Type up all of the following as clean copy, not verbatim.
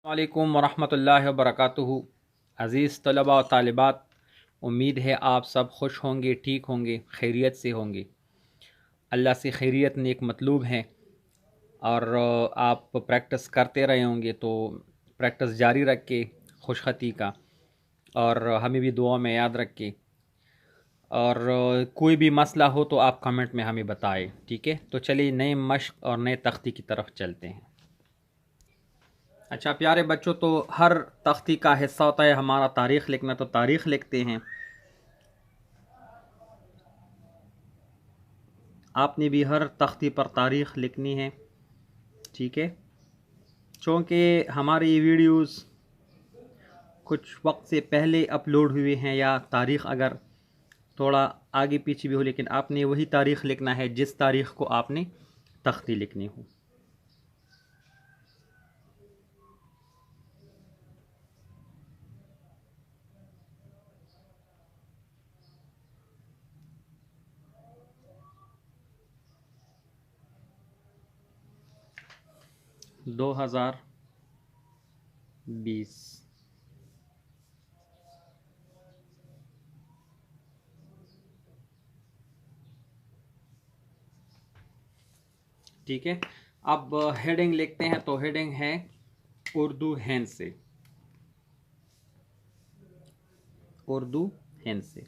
वालेकुम वरहमतुल्लाहि वबरकातुहू। अज़ीज़ तलबा और तालिबात, उम्मीद है आप सब खुश होंगे, ठीक होंगे, खैरियत से होंगे। अल्लाह से खैरियत नेक मतलूब हैं और आप प्रैक्टिस करते रहे होंगे, तो प्रैक्टिस जारी रख के खुशखती का, और हमें भी दुआ में याद रख के, और कोई भी मसला हो तो आप कमेंट में हमें बताएं, ठीक है। तो चलिए नए मश्क और नए तख्ती की तरफ चलते हैं। अच्छा प्यारे बच्चों, तो हर तख्ती का हिस्सा होता है हमारा तारीख़ लिखना, तो तारीख़ लिखते हैं। आपने भी हर तख्ती पर तारीख़ लिखनी है, ठीक है। चूँकि हमारे ये वीडियोस कुछ वक्त से पहले अपलोड हुए हैं, या तारीख़ अगर थोड़ा आगे पीछे भी हो, लेकिन आपने वही तारीख़ लिखना है जिस तारीख़ को आपने तख्ती लिखनी हो। दो हज़ार 20। ठीक है। अब हेडिंग लिखते हैं, तो हेडिंग है उर्दू हैंड से, उर्दू हैंड से।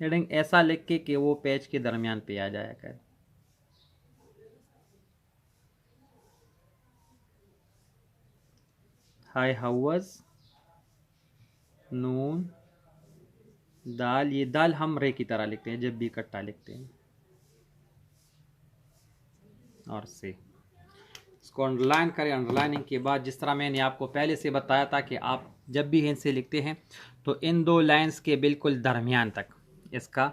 हेडिंग ऐसा लिख के कि वो पेज के दरमियान पे आ जाया करे। हाय हाउस, नून, दाल, ये दाल हम रे की तरह लिखते हैं जब भी इकट्ठा लिखते हैं, और से। इसको अंडरलाइन करें। अंडरलाइनिंग के बाद, जिस तरह मैंने आपको पहले से बताया था कि आप जब भी हैंड से लिखते हैं तो इन दो लाइंस के बिल्कुल दरमियान तक इसका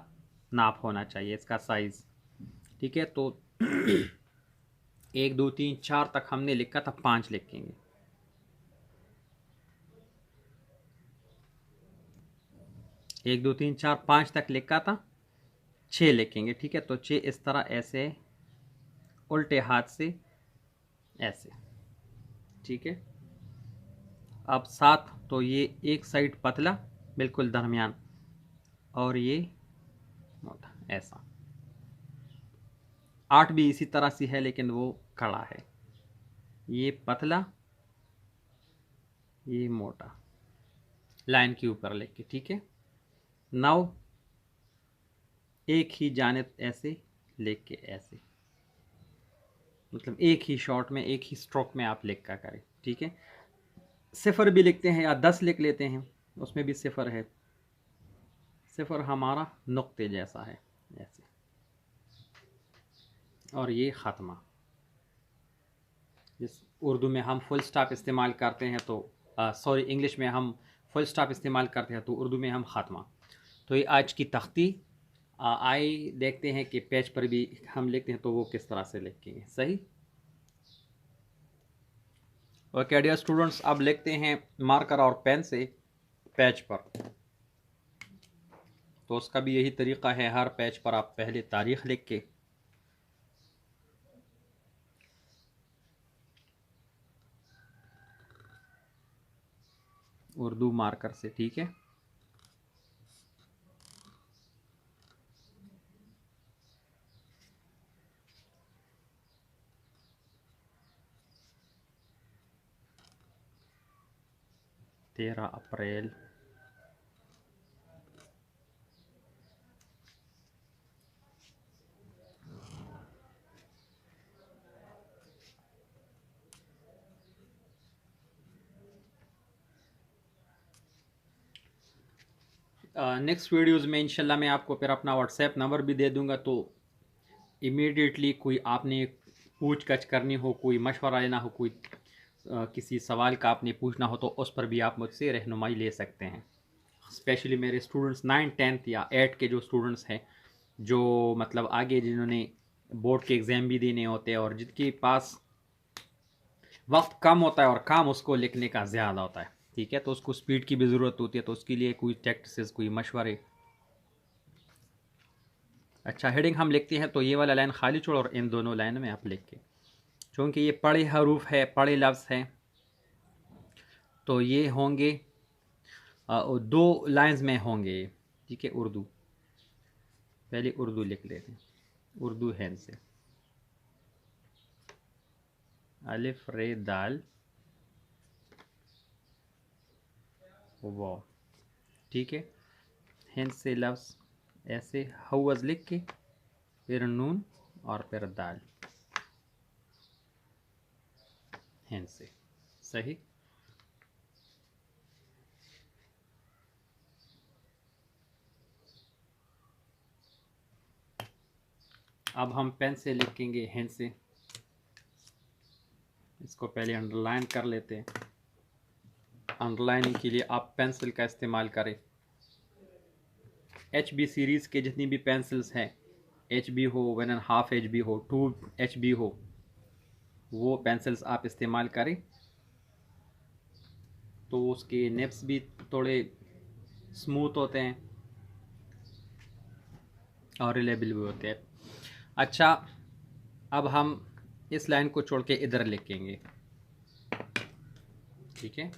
नाप होना चाहिए, इसका साइज़, ठीक है। तो 1 2 3 4 तक हमने लिखा था, 5 लिखेंगे। एक दो तीन चार पाँच तक लिखा था, 6 लिखेंगे, ठीक है। तो 6 इस तरह, ऐसे उल्टे हाथ से ऐसे, ठीक है। अब 7, तो ये एक साइड पतला बिल्कुल दरमियान, और ये मोटा ऐसा। 8 भी इसी तरह से है, लेकिन वो खड़ा है, ये पतला, ये मोटा, लाइन के ऊपर लिख के, ठीक है। 9 एक ही जानिब ऐसे लिख के, ऐसे, मतलब एक ही शॉट में, एक ही स्ट्रोक में आप लिख का करें, ठीक है। सिफर भी लिखते हैं, या 10 लिख लेते हैं, उसमें भी सिफर है। सिफर हमारा नुक्ते जैसा है, ऐसे, और ये ख़त्मा। जिस उर्दू में हम फुल स्टॉप इस्तेमाल करते हैं, तो सॉरी, इंग्लिश में हम फुल स्टॉप इस्तेमाल करते हैं, तो उर्दू में हम ख़त्मा। तो ये आज की तख्ती। आई देखते हैं कि पेज पर भी हम लिखते हैं तो वो किस तरह से लिखेंगे, सही। ओके डियर स्टूडेंट्स, अब लिखते हैं मार्कर और पेन से पेज पर। तो उसका भी यही तरीक़ा है, हर पेज पर आप पहले तारीख़ लिख के, उर्दू मार्कर से, ठीक है। तेरह अप्रैल, नेक्स्ट वीडियोज़ में इंशाल्लाह मैं आपको फिर अपना व्हाट्सएप नंबर भी दे दूंगा, तो इमीडिएटली कोई आपने पूछ गछ करनी हो, कोई मशवरा लेना हो, कोई किसी सवाल का आपने पूछना हो, तो उस पर भी आप मुझसे रहनुमाई ले सकते हैं। स्पेशली मेरे स्टूडेंट्स 9 10th या 8 के जो स्टूडेंट्स हैं, जो मतलब आगे जिन्होंने बोर्ड के एग्ज़ाम भी देने होते हैं, और जिनके पास वक्त कम होता है और काम उसको लिखने का ज़्यादा होता है, ठीक है। तो उसको स्पीड की भी ज़रूरत होती है, तो उसके लिए कोई टैक्टिक्स, कोई मशवरे। अच्छा, हेडिंग हम लिखते हैं, तो ये वाला लाइन खाली छोड़ और इन दोनों लाइन में आप लिख के, चूँकि ये पढ़े हरूफ है, पढ़े लफ्ज़ हैं, तो ये होंगे 2 लाइंस में होंगे। ठीक है, उर्दू, पहले उर्दू लिख लेते हैं। उर्दू हैन से अलिफ रे दाल वाव। ठीक है, हैन से लफ्ज़ ऐसे हवज़ लिख के फिर नून और फिर दाल हैन से। सही। अब हम पेन से लिखेंगे हैन से। इसको पहले अंडरलाइन कर लेते हैं। अंडरलाइनिंग के लिए आप पेंसिल का इस्तेमाल करें। HB सीरीज़ के जितनी भी पेंसिल्स हैं, HB हो, 1.5 HB हो, 2 HB हो, वो पेंसिल्स आप इस्तेमाल करें तो उसके निब्स भी थोड़े स्मूथ होते हैं और रिलेबल भी होते हैं। अच्छा, अब हम इस लाइन को छोड़ के इधर लिखेंगे। ठीक है,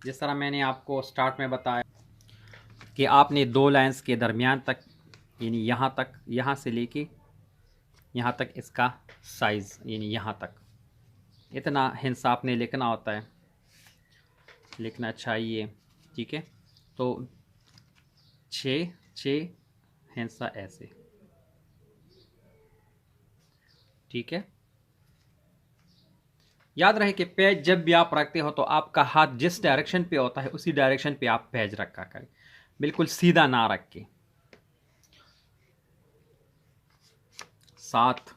जिस तरह मैंने आपको स्टार्ट में बताया कि आपने 2 लाइंस के दरमियान तक, यानी यहाँ तक, यहाँ से लेके यहाँ तक इसका साइज़, यानी यहाँ तक इतना हिस्सा आपने लिखना होता है, लिखना चाहिए। ठीक है, तो 6 हिस्सा ऐसे। ठीक है, याद रहे कि पेज जब भी आप रखते हो तो आपका हाथ जिस डायरेक्शन पे होता है उसी डायरेक्शन पे आप पेज रखा करें, बिल्कुल सीधा ना रख के। 7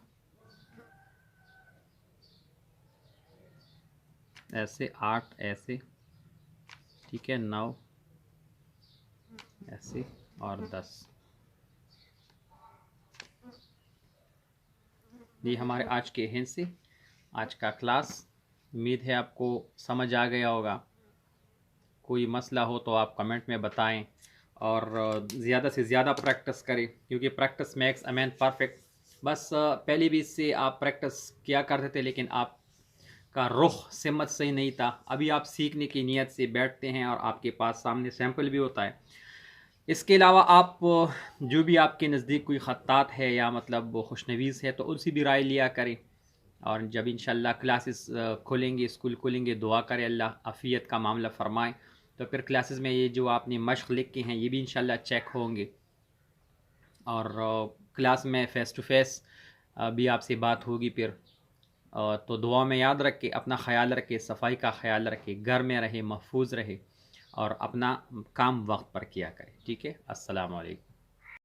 ऐसे, 8 ऐसे, ठीक है, 9 ऐसे और 10। ये हमारे आज के हिस्से, आज का क्लास। उम्मीद है आपको समझ आ गया होगा। कोई मसला हो तो आप कमेंट में बताएं और ज़्यादा से ज़्यादा प्रैक्टिस करें, क्योंकि practice makes a man perfect. बस पहले भी इससे आप प्रैक्टिस किया करते थे, लेकिन आपका रुख सिमत सही नहीं था। अभी आप सीखने की नीयत से बैठते हैं और आपके पास सामने सैम्पल भी होता है। इसके अलावा आप जो भी आपके नज़दीक कोई ख़त्तात है या मतलब खुशनवीस है तो उनसे भी राय लिया करें। और जब इंशाल्लाह क्लासेस खुलेंगे, स्कूल खुलेंगे, दुआ करें अल्लाह आफ़ियत का मामला फ़रमाए, तो फिर क्लासेस में ये जो आपने मश्क लिख के हैं ये भी इंशाल्लाह चेक होंगे और क्लास में फ़ेस टू फेस भी आपसे बात होगी फिर। तो दुआ में याद रखें, अपना ख़याल रखें, सफाई का ख़याल रखें, घर में रहे, महफूज रहे और अपना काम वक्त पर किया करें। ठीक है, अस्सलाम वालेकुम।